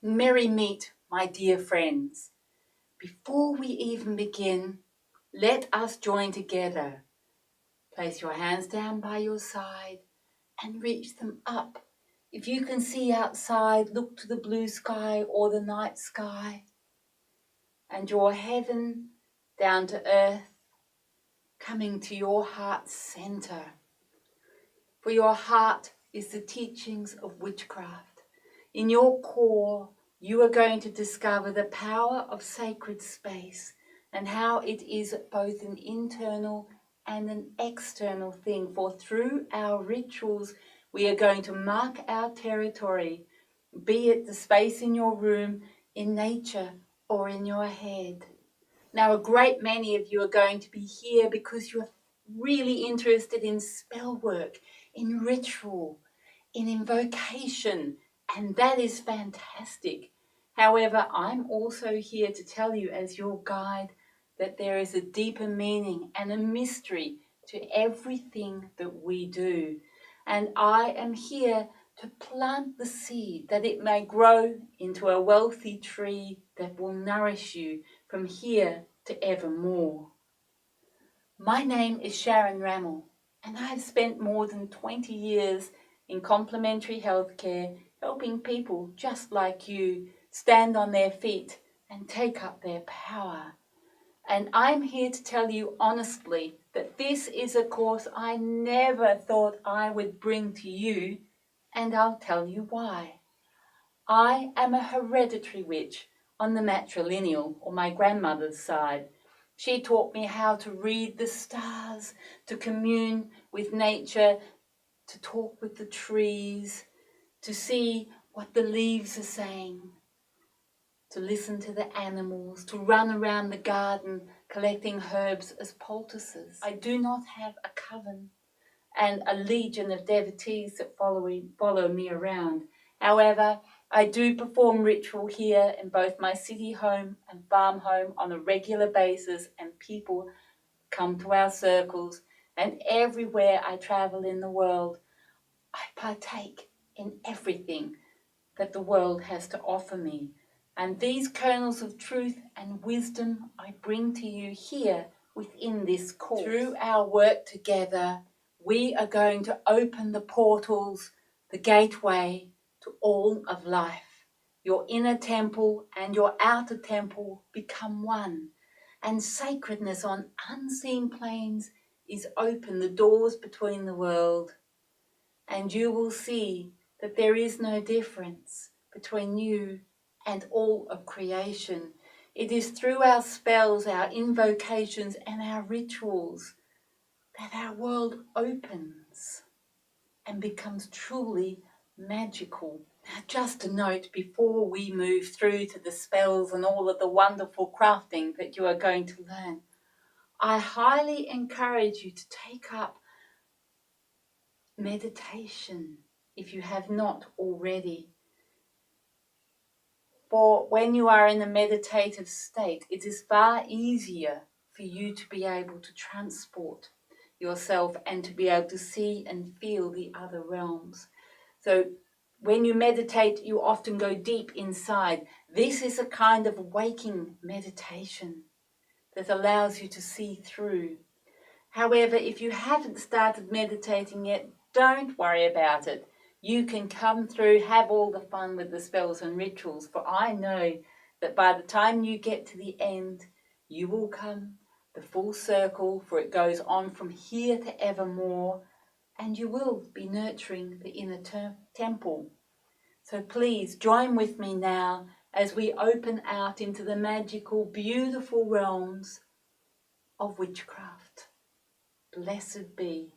Merry meet, my dear friends. Before we even begin, let us join together. Place your hands down by your side and reach them up. If you can see outside, look to the blue sky or the night sky and draw heaven down to earth, coming to your heart's center. For your heart is the teachings of witchcraft. In your core, you are going to discover the power of sacred space and how it is both an internal and an external thing. For through our rituals, we are going to mark our territory, be it the space in your room, in nature, or in your head. Now, a great many of you are going to be here because you're really interested in spell work, in ritual, in invocation, and that is fantastic. However, I'm also here to tell you as your guide that there is a deeper meaning and a mystery to everything that we do. And I am here to plant the seed that it may grow into a wealthy tree that will nourish you from here to evermore. My name is Sharon Rammel, and I have spent more than 20 years in complementary healthcare, helping people just like you stand on their feet and take up their power. And I'm here to tell you honestly that this is a course I never thought I would bring to you, and I'll tell you why. I am a hereditary witch on the matrilineal, or my grandmother's side. She taught me how to read the stars, to commune with nature, to talk with the trees, to see what the leaves are saying, to listen to the animals, to run around the garden collecting herbs as poultices. I do not have a coven and a legion of devotees that follow me around. However, I do perform ritual here in both my city home and farm home on a regular basis, and people come to our circles, and everywhere I travel in the world, I partake in everything that the world has to offer me. And these kernels of truth and wisdom I bring to you here within this course. Through our work together, we are going to open the portals, the gateway to all of life. Your inner temple and your outer temple become one, and sacredness on unseen planes is open, the doors between the world, and you will see that there is no difference between you and all of creation. It is through our spells, our invocations, and our rituals that our world opens and becomes truly magical. Now, just a note before we move through to the spells and all of the wonderful crafting that you are going to learn, I highly encourage you to take up meditation if you have not already. For when you are in a meditative state, it is far easier for you to be able to transport yourself and to be able to see and feel the other realms. So when you meditate, you often go deep inside. This is a kind of waking meditation that allows you to see through. However, if you haven't started meditating yet, don't worry about it. You can come through, have all the fun with the spells and rituals, for I know that by the time you get to the end, you will come the full circle, for it goes on from here to evermore, and you will be nurturing the inner temple. So please join with me now as we open out into the magical, beautiful realms of witchcraft. Blessed be.